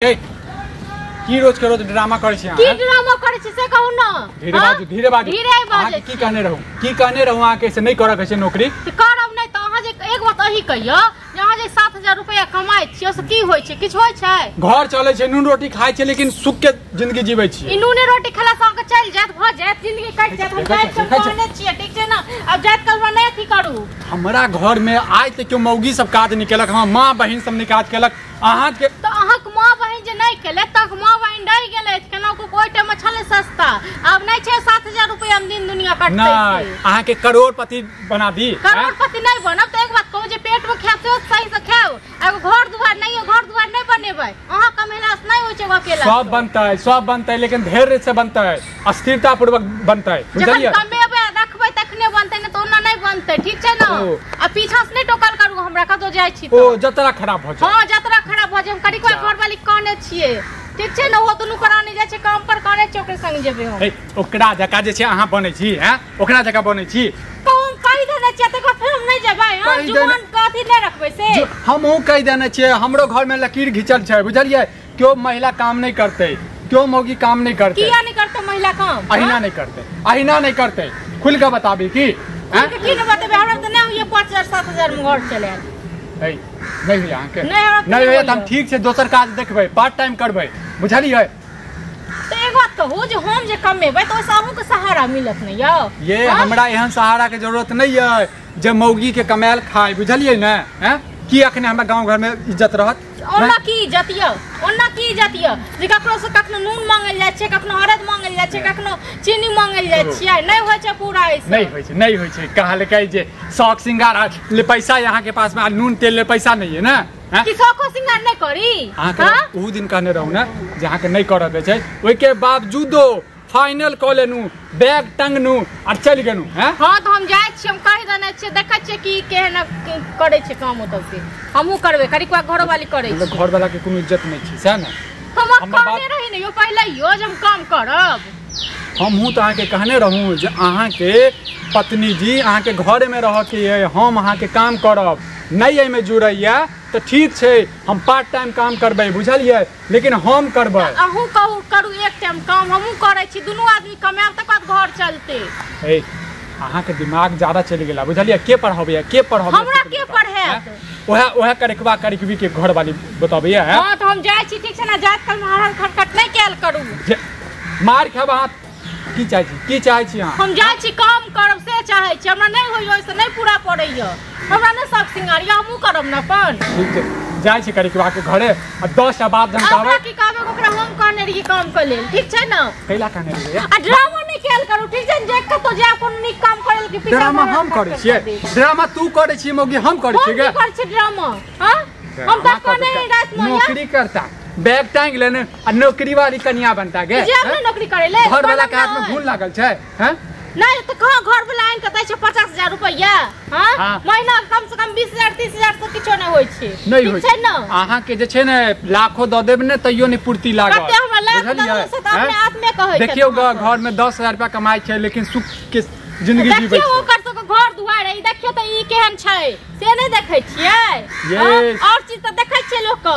की रोज के रोज ड्रामा करे छी की ड्रामा करे छी से कहू ना। धीरे बाजू की कहने रहू आके से नहीं करऽ के छै नौकरी त करब नै त अहाँ जे एक बात अही कहियो जे अहाँ जे 7000 रुपया कमाइ छियै से की होय छै किछ होय छै। घर चले छै नून रोटी खाइ छै लेकिन सुख के जिंदगी जीबै छी। ई नून रोटी खेला स अहाँके चल जात भ जात जिंदगी कट जात हम जात के कहने छियै ठीक छै ना। अब जात कलवा नै अथी करू। हमरा घर में आज तक क्यों मौगी सब काज नहीं केलक हां मां बहिन सब नहीं काज केलक अहाँ के त अहाँ के मां बहिन जे नहीं केले तक मां बहिन रह गेले केना को कोई टाइम छले सस्ता अब नहीं छै 7000 रुपया हम दिन दुनिया काटते नहीं अहाँ के करोड़पति बना दी। करोड़पति नहीं बनब त एक बात कहू जे पेट में खाब से सही से खाओ एगो घर दुआर नहीं बनेबै अहाँ कमेला से नहीं होय छै अकेला सब बनतै लेकिन धैर्य से बनतै स्थिरता पूर्वक बनतै बुझलियै। कमेबै रखबै तखने बनतै न त ओना नहीं बनतै ठीक छै न। आ पीछा से नहीं टोकल करू हमरा कतो जाय छी ओ जतरा खराब भ जाय। हां जतरा खराब भ जाय हम करी कोई घर वाली कहने छियै ठीक छै न। हो दुनु कराने जाय छै काम पर कहने छै ओकरे संग जेबै हम ओकरा जका जे छै अहाँ बनै छी हैं ओकरा जका बनै छी हम कहि देने छियै त फिर हम नहीं जेबै हम जुबान कथि नहीं रखबै से हमहु कहि देने छियै हमरो घर में लकीर घिचल छै बुझलियै। क्यों महिला काम नहीं करते क्यों मौगी काम नहीं करते किया नहीं करते महिला काम अहिना नहीं करते खुल के बताबी की की न बतेबे हमरा त नहीं ये 5000 7000 में घर चले नहीं हुई अहाँ के नहीं हुई त हम ठीक से दोसर काज देखबै पार्ट टाइम करबै बुझलियै। तो एक बात कहू जे हम जे कमेबै त ओसे अहूँ के सहारा मिलत नहीं ये हमरा एहन सहारा के जरूरत नहीं है जे मौगी के कमायल खाय बुझलियै न हैं की अखने हमरा गांव घर में इज्जत रहत ओना की इज्जत य जे ककरो से कखनो नून मांगल जाय छै कखनो हरद मांगल जाय छै कखनो चीनी मांगल जाय छै नहीं होय छै पूरा ऐसे नहीं होय छै कहल के जे शौक सिंगार ले पैसा यहाँ के पास में नून तेल ले पैसा नहीं है ना कि शौको सिंगार नहीं करी अहाँ उ दिन कहने रहू ना जे अहाँ के नहीं करऽ के छै ओइ के बावजूदो फाइनल क लेनु बैग टंगनु और चल गेनु हैं। हां त हम जाय छी हम कहि देने छी देखै छी की केहन करे छै काम ओत से हमहु करबे करी कोई घर वाली करे छै घर वाला के कोनो इज्जत नहीं छै सह ना हम कहने रही ने यो पहले यो जे हम काम करब हमहु त अहाँ के कहने रहूं जे अहाँ के पत्नी जी अहाँ के घर में रह के हम अहाँ के काम करब नहीं एमे जुड़ैया तो ठीक छै हम पार्ट टाइम काम करबै बुझलियै लेकिन हम करबै अहूँ कहू करू एक टाइम काम हमहूँ करै छी दुनू आदमी कमाएब तक बाद घर चलते। ए अहाँ के दिमाग ज्यादा चलि गेला बुझलियै के पढ़ाबै हमरा के पढ़ायत ओहे करकबी के घर वाली बताबै है। हां त हम जाय छी ठीक छै ना जात कल मारल खटखट नहीं कैल करू मार खाब अहाँ की चाहै छी अहाँ हम जाय छी काम करब से चाहै छी हमरा नहीं होय ओइसे नहीं पूरा पड़ैया हमरा ने सब सिंगारिया हमहु करब न अपन ठीक छै जाय छी करिकवा के घरे आ 10 बात जनतावे की कहबे ओकरा हम कहने रही काम कर लेल ठीक छै ना कैला कहने रही आ ड्रामा नहीं खेल करू ठीक छै जे कतो जा कोन नीक काम करल के ड्रामा हम करै छियै ड्रामा तू करै छी मौगी हम करै छी के कर छी ड्रामा हां हम त कहने रात में नौकरी करता बैग टांग लेने आ नौकरी वाली कन्या बनता गे जे हम नौकरी करे ले घर वाला के हाथ में भूल लागल छै हैं नहीं तो कहां घर वाला आइन के दै छै 50000 रुपया हां महीना कम से कम 20000 30000 से किछो नहीं होय छै ठीक छै ना अहाँ के जे छै ने लाखों द देब ने तइयो नहीं पूर्ति लागत कते हमरा लाख द से त अपने हाथ में कहै छै देखियो घर में 10000 रुपया कमाई छै लेकिन सुख के जिंदगी जीबै छै देखियो ओकर तो घर दुआर है देखियो त ई केहन छै से नहीं देखै छियै और चीज त देखै छियै लोक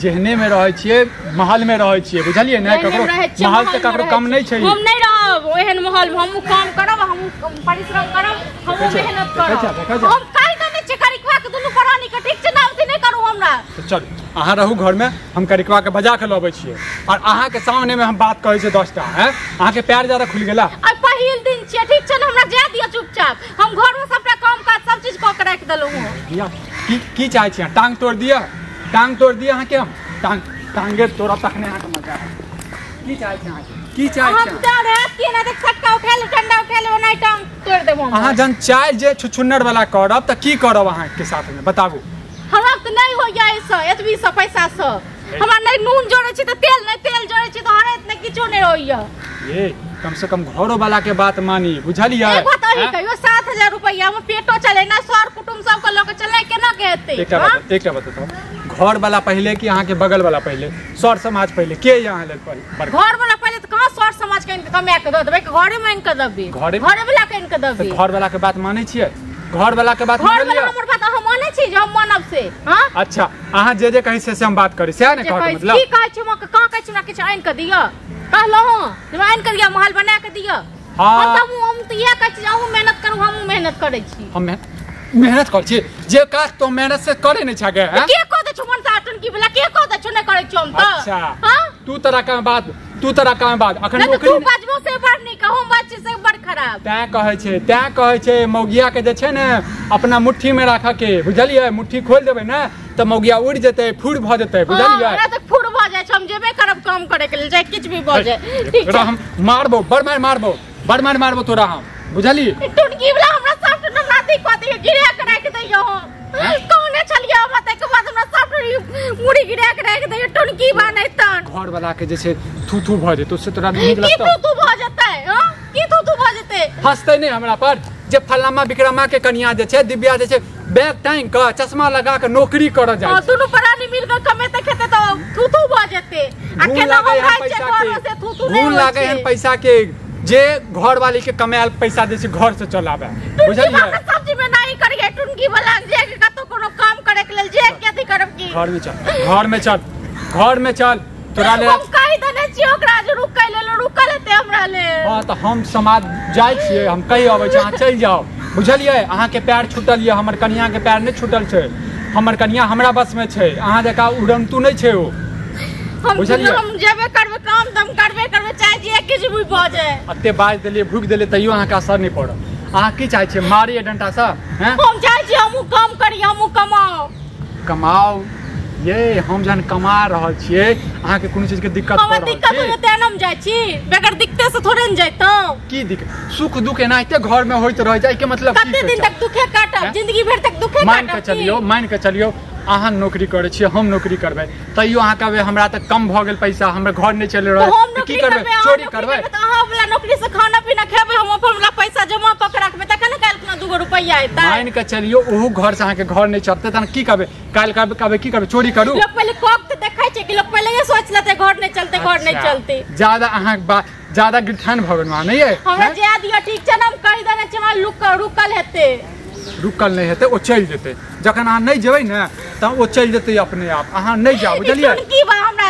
जेहने में रहै छियै महल में रहै छियै बुझलियै ने ककरो महल से ककरो कम नहीं छै हम नहीं रहब ओहन महल में हम काम करब हम परिश्रम करब हम मेहनत करब हम काई न छै करिकवा के दुनु करानी के ठीक छै ना उसे नहीं करू हमरा तो चल अहाँ रहू घर में हम करिकवा के बजा के लबै छियै और अहाँ के सामने में हम बात कहै छै 10 टा हैं अहाँ के पैर ज्यादा खुल गेला आ पहिल दिन छै ठीक छै ना हमरा जा दियो चुपचाप हम घर में सबटा काम काज सब चीज क के राख देलौ हूं की चाहै छी टांग तोड़ दिया अहाँ के टांगे तोरा तखने अहाँ के मजा की चाहै छी अहाँ की चाहै छी हम डर है कि ना देख फटका उठा ले ठंडा उठा ले ओना टांग तोड़ देबो अहाँ जन चाय जे छुछुन्नर वाला करब त की करब अहाँ के साथ में बताबू हमरा त नहीं होय ऐसा एतबी से पैसा से हमरा नहीं नून जोड़े छी त तेल जोड़े छी त हरत नहीं किछो नहीं होइया ये कम से कम घरो वाला के बात मानी बुझलियै एक बात अही कहियो 7000 रुपया में पेटो चले ना सर कुटुंब सब के लोग चले केना कहते एकटा बताओ घर वाला पहले कि अहाँ के बगल वाला पहले सर समाज पहले के यहाँ ले घर वाला पहले त कहां सर समाज के कमा के द देबे घरे में इनके दबे घरे वाला के इनके दबे घर वाला के बात मानै छियै घर वाला के बात हमर बात हम मानै छी जे हम मानब से हां अच्छा अहाँ जे कहि से हम बात करी से ने कहत मतलब की कहै छी हम कहां कहै छी हमरा किछ आइन के दियो कहलो हूं आइन के दियो महल बना के दियो हां हम तो ये कहै छी अहूं मेहनत करू हमहूं मेहनत करै छी हम मेहनत कर छी जे काज तो मेहनत से करे नहीं छागे हैं के को दे छु मन सा टन की बला के को दे छु नहीं करे छु हम तो अच्छा हां तू तरह का बात अखन नौकरी तू बाजबो से बड़ नहीं कहूं बात से बड़ खराब तै कहै छै मौगिया के जे छै ने अपना मुट्ठी में राखा के बुझलियै मुट्ठी खोल देबै ना त मौगिया उड़ जेतै फुर भ जेतै बुझलियै हां त फुर भ जाय छै हम जेबे करब काम करे के लेल चाहे किछ भी भ जाय ठीक है हम मारबो बड़ मारबो तोरा हम बुझली टुनकी वाला हमरा सब नमराती को दे गिरा के राख दइयो कौने छलिया बता के बाद हमरा सब मुड़ी गिरा के राख दइयो टुनकी बानै तन घर वाला के जे छै थू भ जेतौ से तोरा नीक लगतौ की थू भ जेतै हां की थू भ जेतै हंसतै नहीं हमरा पर जे फलामा विक्रमा के कन्या जे छै दिव्या जे छै बैग टांग के चश्मा लगा के नौकरी कर जाय छै दुनु प्राणी मिल के कमेते खेते तो थू भ जेतै आ केना हम खाइ छै घर से थू नहीं लागे हन पैसा के जे घर वाली के कमायल पैसा जैसे घर से चलावे बुझलियै सब्जी में नहीं करिए टुनकी वाला जे के कतो कोनो काम करे के लेल जे केथि करब की घर में चल तोरा ले हम कहि दने छी ओकरा जे रुक लेते हमरा ले हां त हम समाज जाय छियै हम कहि आबै छी अहाँ चल जाओ बुझलियै अहाँ के पैर छूटल ये हमर कन्या के पैर नहीं छूटल छै हमर कन्या हमरा बस में छै अहाँ जका उड़ंतु नहीं छै ओ हम जेबे करबे काम दम करबे चाहे जे किछ भी भ जाय अते बाज देलिए भूख देलिए तइयो अहाँ के असर नहीं पड़त अहाँ की चाहे छियै मारिए डंटा से हैं हम चाहे छी हमहु काम करी हमहु कमाओ ये हम जहन कमा रहल छियै अहाँ के कोनो चीज के दिक्कत पड़ रहल छै दिक्कत होय त हम जाय छी बेगर दिक्कत से थोड़े न जायतो की दिक्कत सुख दुख एनाइते घर में होइत रह जाय के मतलब की कते दिन तक दुखे काटब जिंदगी भर तक दुखे काटब मान के चलियो अहाँ नौकरी करे छियै हम नौकरी करबै तइयो अहाँ कहबै हमरा त कम भ गेल पैसा हमर घर नहीं चल रहल त की करबै चोरी करबै त अहाँ वाला नौकरी से खाना पीना खेबै हम अपन वाला पैसा जमा क के रखबै त केना काल इतना 2 रुपया एतै मान के चलियो ओहो घर से अहाँ के घर नहीं चलते त की करबै काल कहबै की करबै चोरी करू लोग पहले कब त देखै छै कि लोग पहले ये सोच लेते घर नहीं चलते ज्यादा अहाँ ज्यादा गिरथान भ गेल नहीं है हमरा जे दिया ठीक छै हम कहि देने छै हमरा रुकल नहीं हेते ओ चल जेते जखन अहाँ नहीं जेबै ने त ओ चल जेते अपने आप अहाँ नहीं जाओ बुझलियै टुनकी बा हमरा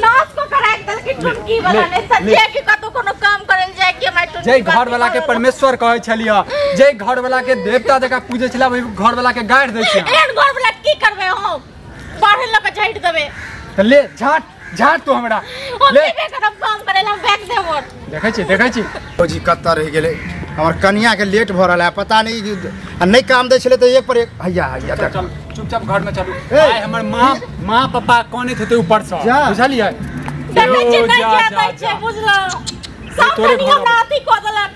नाच को कराक दे कि टुनकी वाला ने सच्चे कि कतो कोनो काम करल जाय कि हमरा टुनकी जय घर वाला के परमेश्वर कहै छलिया जय घर वाला के देवता जका पूजे छला वही घर वाला के गाड़ दै छै एहन घर वाला की करबै हम पढ़े ल के झाइट देबै त ले झाट तू हमरा ले करब काम करे ला बैग देबो देखै छी ओ जी कत्ता रह गेलै हमर कन्या के लेट भ रहल है पता नहीं काम दे छले त एक पर एक हैया चल चुपचाप घर में चलू आय हमर मां पापा कोने थे ऊपर से बुझलियै बुझलो सब कनिया नाती को देलक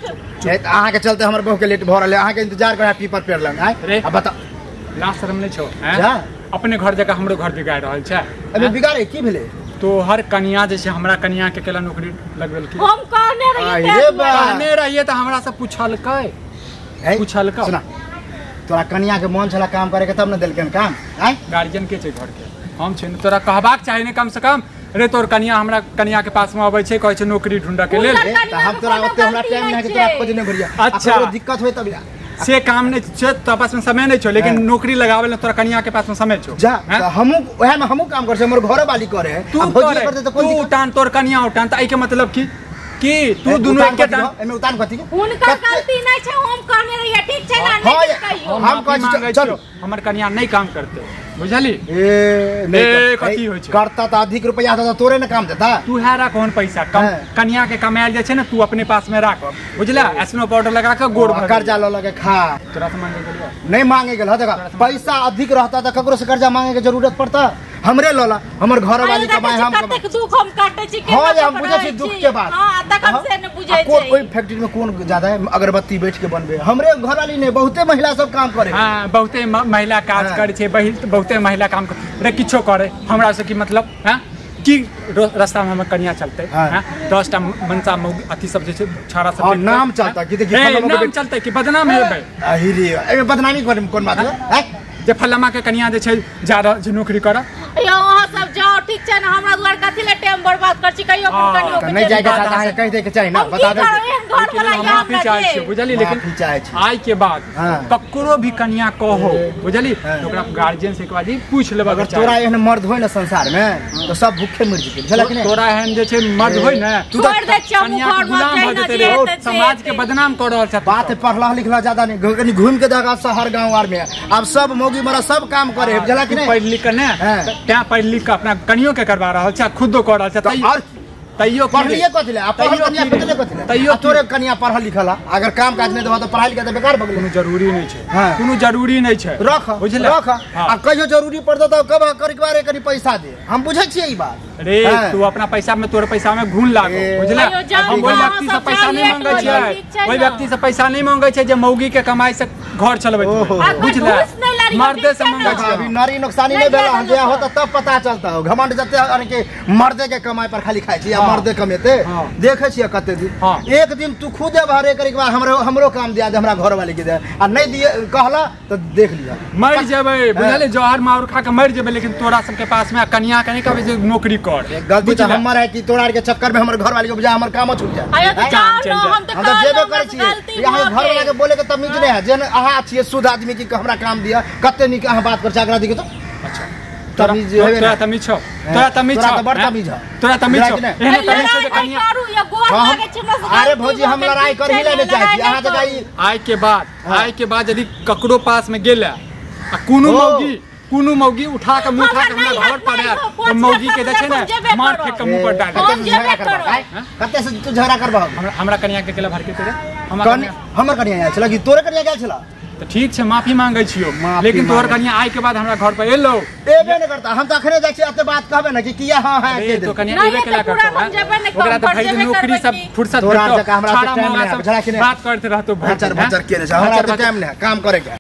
अहाँ के चलते हमर बहू के लेट भ रहल है अहाँ के इंतजार करे पीपर पेड़ लंग आय अब बता लाज शर्म नहीं छौ हैं अपने घर जगह हमरो घर बिगाड़ रहल छै अबे बिगाड़े की भेले तो हर कन्या जैसे हमरा कन्या के केला नौकरी लगवेल की हम कहने रहिए त हमरा से पूछलकै सुना तोरा कन्या के मन छला काम करे के तब न देलकन काम आय गार्जियन के छै घर के हम छै तोरा कहबाक चाही ने कम से कम रे तोर कन्या हमरा कन्या के पास में आबै छै कहै छै नौकरी ढूंढा के लेल त हम तोरा ओते हमरा टाइम नहीं है कि तोरा खोज नहीं भरिया अच्छा दिक्कत होय तब से काम नहीं छै तो पास में समय नहीं छो लेकिन नौकरी लगावे ले तोरा कन्या के पास में समय छो जा हमहु ओहे में हमहु काम कर छै हमर घर वाली करे तू करते त कोन उठान तोर कन्या उठान त आई के मतलब की तू दोनों एक टाइम एमे उतान कथि के उनका गलती नहीं छै हम कहने रहिए ठीक छै ना नहीं कहियो हम कहै चलो हमर कन्या नहीं काम करते बुझली ए कथि होय छै करता त अधिक रुपया देता तोरे न काम देता तू हैरा कोन पैसा कन्या के कमायल जे छै ने तू अपने पास में राख बुझला एस्नो पाउडर लगा के गोड़ भर कर्जा ल लगे खा तोरा से मांगे गेलियो नहीं मांगे गेल देखा पैसा अधिक रहता त ककरो से कर्जा मांगे के जरूरत पड़ता हमरे लला हमर घर वाली कमाए हम कते दुख हम काटे छी के हां हम बुझे छी दुख के बात हां तखन से न बुझे छी कोई फैक्ट्री में कोन ज्यादा है अगरबत्ती बेच के बनबे हमरे घर वाली ने बहुते महिला सब काम करे हां बहुते महिला काज करे छै बहुते महिला काम रे किछो करे हमरा से की मतलब हैं की रास्ता में हम कन्या चलते हैं 10 टा मनसा अथी सब जे छै छाड़ा सब और नाम चलता कि देखिए नाम चलते कि बदनाम हेबै अहिरे ए बदनामी कोन बात है जे फल्लामा के कन्या जे छै जा रह जे नौकरी कर यो अहाँ सब जाओ ठीक छै ना हमरा दुआर कथि ले टाइम बर्बाद कर छी कहियो अपन कनियो के नहीं जाएगा चाहता है कह दे के चाहिए ना बता दे घर वाला हम माफी चाहै छी बुझली लेकिन आइ के बाद ककरो भी कन्या कहो बुझली तो ओकरा गार्जियन से एक बार पूछ लेबा अगर तोरा एहन मर्द होय ना संसार में तो सब भूखे मर जेतै बुझला कि नहीं तोरा एहन जे छै मर्द होय ना तू तो कन्या के गुलाम भ जेतै रे समाज के बदनाम कर रहल छ बात पढ़ला लिखला ज्यादा नहीं कनी घूम के देखा शहर गांव आर में अब सब मौगी मरा सब काम करे बुझला कि नहीं पढ़ लिख के ना त्या पढ़ लिख के अपना कनियो के करवा रहल छ खुदो कर रहल छ तैयो पढ़लिए कथिले आ पढ़ल कन्या कथिले कथिले तैयो तोरे कन्या पढ़ल लिखल अगर काम काज नहीं देबा तो पढ़ाई लिखा तो बेकार भ गेल कोनो जरूरी नहीं छै कोनो जरूरी नहीं छै रख बुझले रख आ कहियो जरूरी पड़तो तो कब करी बारे कनी पैसा दे हम बुझै छियै ई बात रे तू अपना पैसा में तोरे पैसा में घून लागो बुझले हम ओइ व्यक्ति से पैसा नहीं मांगे छियै ओइ व्यक्ति से पैसा नहीं मांगे छै जे मौगी के कमाई से घर चलबै बुझले मर्दे से मांगे छै अभी नारी नुकसानी नहीं भेला जे होता तब पता चलता घमंड जते अरे के मर्दे के कमाई पर खाली खाइ छी या मर्दे कमेते देखे छियै कते दिन एक दिन तू खुदे भरे करे के बाद हमरो काम दिया दे हमरा घर वाले के दे आ नहीं दिए कहला तो देख लिया मर जेबै बुझले जहर मार खा के मर जेबै लेकिन तोरा सब के पास में कन्या कने कहबै जे नौकरी कर गलती तो हमर है कि तोरा के चक्कर में हमर घर वाले के बजाय हमर काम छूट जाए हम तो जेबे करे छी यहाँ घर वाला के बोले के तमीज नहीं है जेन अहाँ छियै शुद्ध आदमी की हमरा काम दिया कते नीक अहाँ बात कर छै अगला दी के तो अच्छा तमीज हेबे तोरा तमीज छौ तोरा तमीज छौ बड़ तमीज है तोरा तमीज छौ एहने तमीज से कन्या अरे भौजी हम लड़ाई कर ही लेने चाहै छी अहाँ जगह आइ के बाद यदि ककरो पास में गेला आ कोनो मौगी उठा के मुंह उठा के हमरा घर पर आयल तो मौगी के देखे ना मार फेंक के मुंह पर डाल कते से तू झगड़ा करबा हमरा कन्या के केला भर के तेरे हमर कन्या आयल छला कि तोरे कन्या गेल छला तो ठीक छै माफी मांगे छियो लेकिन तोहर कन्या आइ के बाद हमरा घर पर एलो एबे नहीं करता हम तो अखने जाय छी एते बात कहबे ना कि किया हां हां के दे तो कन्या एबे केला करतो ओकरा तो भाई नौकरी सब फुर्सत तोरा हमरा टाइम नहीं है बात करते रहतो भचर के हमरा टाइम नहीं काम करे के